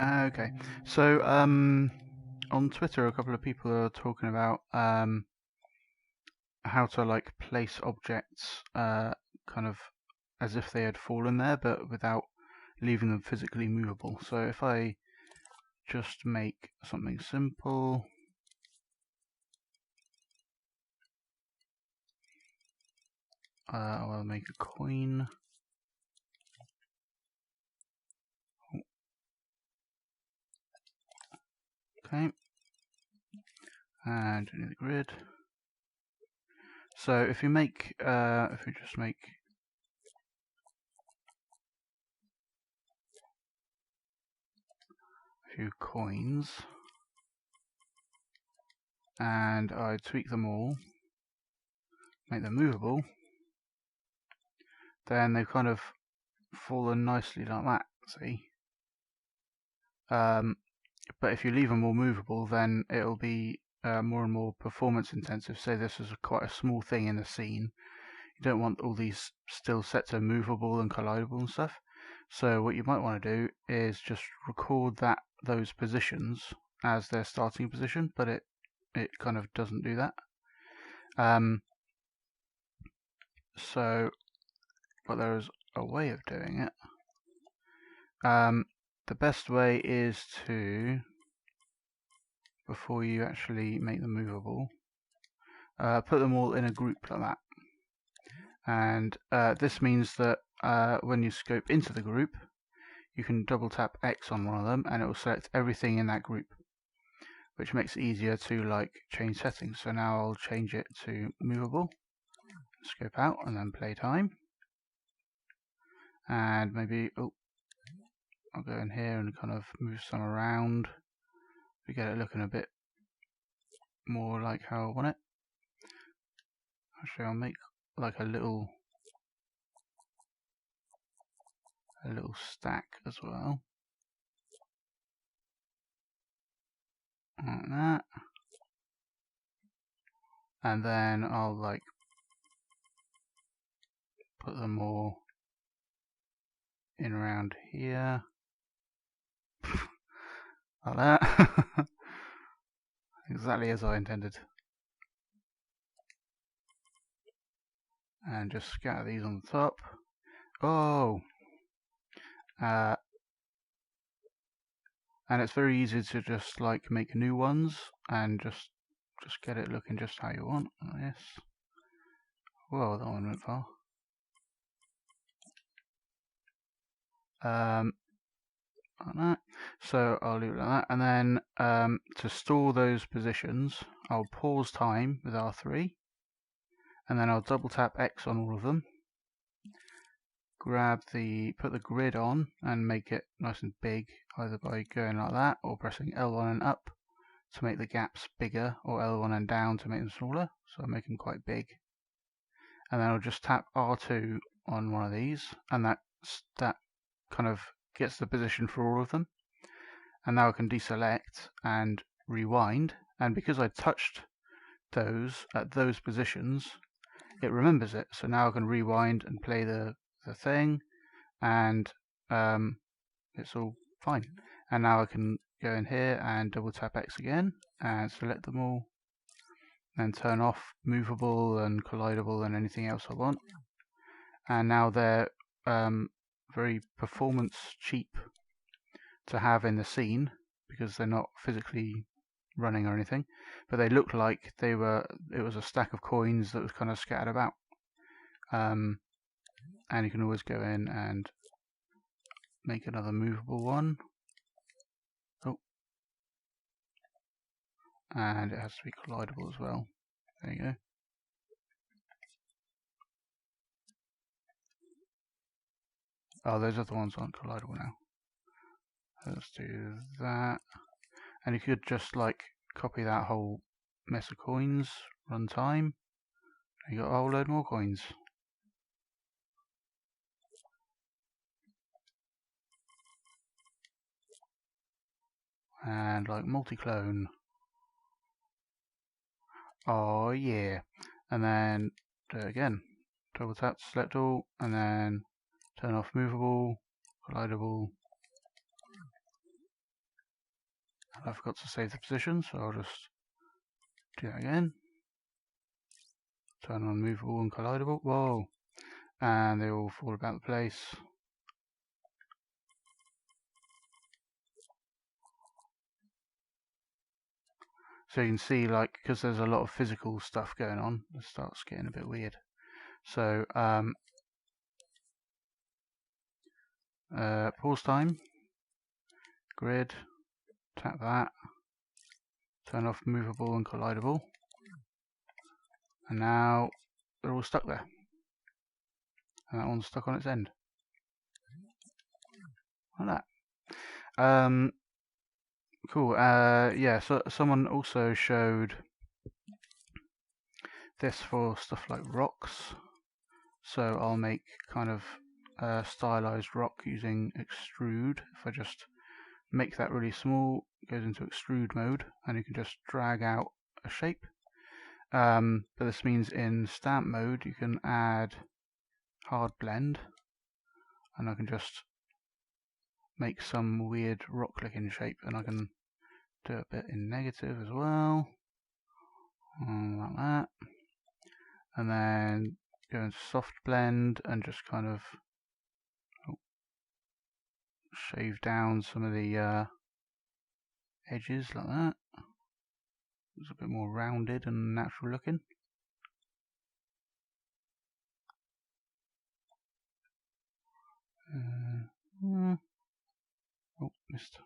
Okay, so on Twitter, a couple of people are talking about how to like place objects kind of as if they had fallen there, but without leaving them physically movable. So if I just make something simple, I'll make a coin. Okay, and do the grid. So if you make, if we just make a few coins, and I tweak them all, make them movable, then they've kind of fallen nicely like that, see? But if you leave them all movable, then it'll be more and more performance intensive. Say this is quite a small thing in the scene. You don't want all these still sets are movable and collidable and stuff. So what you might want to do is just record those positions as their starting position, but it kind of doesn't do that. But there is a way of doing it. The best way is to, before you actually make them movable, put them all in a group like that. And this means that when you scope into the group, you can double tap X on one of them and it will select everything in that group, which makes it easier to like change settings. So now I'll change it to movable, scope out, and then play time. And maybe, I'll go in here and kind of move some around to get it looking a bit more like how I want it. Actually, I'll make like a little stack as well, like that. And then I'll like put them all in around here, like that. Exactly as I intended. And just scatter these on the top. Oh! And it's very easy to just like make new ones and just get it looking just how you want, like this. Whoa, that one went far. Like that. So I'll leave it like that, and then to store those positions, I'll pause time with R3, and then I'll double tap X on all of them. Put the grid on and make it nice and big, either by going like that or pressing L1 and up to make the gaps bigger, or L1 and down to make them smaller. So I'll make them quite big. And then I'll just tap R2 on one of these, and that kind of gets the position for all of them. And now I can deselect and rewind, and because I touched those at those positions, it remembers it. So now I can rewind and play the thing, and it's all fine. And now I can go in here and double tap X again and select them all, and turn off movable and collidable and anything else I want. And now they're very performance cheap to have in the scene because they're not physically running or anything, but they look like it was a stack of coins that was kind of scattered about. And you can always go in and make another movable one. Oh, and it has to be collidable as well. There you go. Oh, those other ones aren't collidable now. Let's do that. And you could just like copy that whole mess of coins, run time, and you got a whole load more coins. And like multi-clone. Oh yeah. And then do it again. Double tap, select all, and then turn off movable, collidable. I forgot to save the position, so I'll just do that again. Turn on movable and collidable. Whoa! And they all fall about the place. So you can see, like, because there's a lot of physical stuff going on, it starts getting a bit weird. So, pause time, grid, tap that, turn off movable and collidable, and now they're all stuck there. And that one's stuck on its end. Like that. Cool. Yeah, so someone also showed this for stuff like rocks. So I'll make kind of a stylized rock using extrude. If I just make that really small, it goes into extrude mode, and you can just drag out a shape. But this means in stamp mode you can add hard blend, and I can just make some weird rock looking shape, and I can do a bit in negative as well, like that, and then go into soft blend and just kind of shave down some of the edges like that. It's a bit more rounded and natural looking. Oh, missed.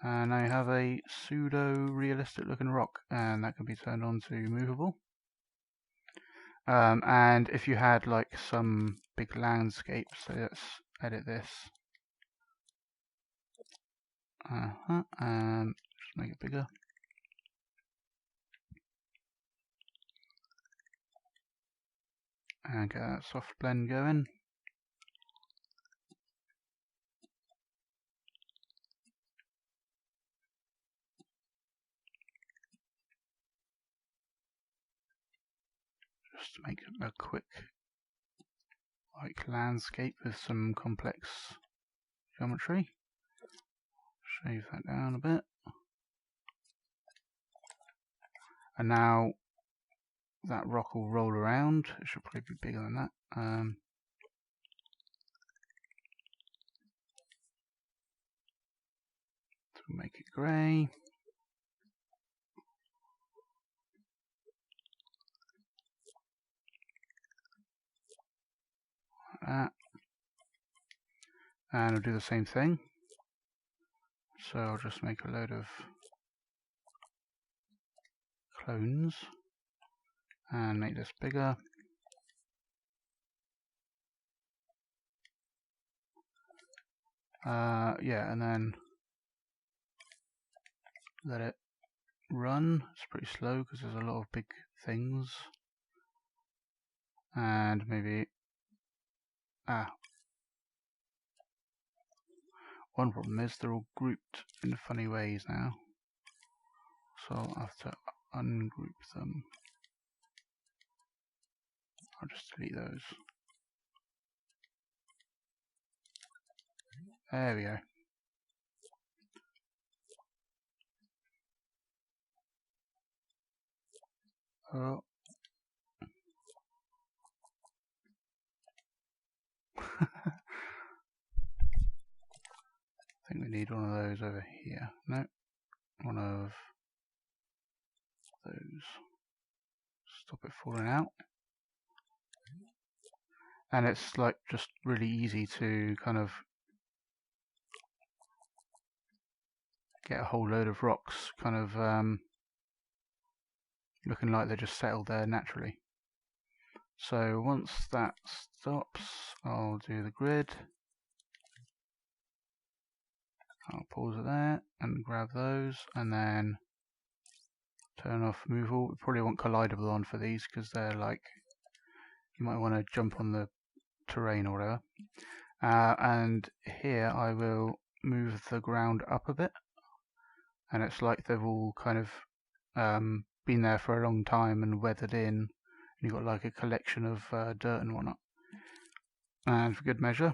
And I have a pseudo-realistic looking rock, and that can be turned on to movable. And if you had like some big landscape, so let's edit this. Just make it bigger. And get that soft blend going. Just make a quick like landscape with some complex geometry. Shave that down a bit. And now that rock will roll around. It should probably be bigger than that. So make it grey. Like that. And I'll do the same thing. So I'll just make a load of clones and make this bigger. Yeah, and then let it run. It's pretty slow because there's a lot of big things. And maybe one problem is they're all grouped in funny ways now, so I'll have to ungroup them. I'll just delete those. There we go. Oh. I think we need one of those over here. No, one of those. Stop it falling out. And it's like just really easy to kind of get a whole load of rocks kind of looking like they're just settled there naturally. So once that stops, I'll do the grid. I'll pause it there and grab those, and then turn off movable. We probably want collidable on for these because they're like, you might want to jump on the terrain or whatever. And here I will move the ground up a bit, and it's like they've all kind of been there for a long time and weathered in, and you've got like a collection of dirt and whatnot. And for good measure,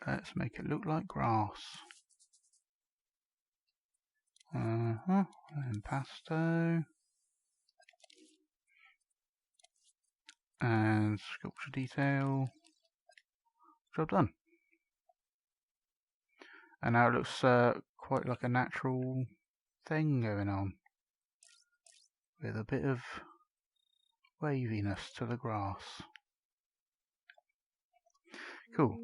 let's make it look like grass. And impasto. And sculpture detail. Job done. And now it looks quite like a natural thing going on, with a bit of waviness to the grass. Cool.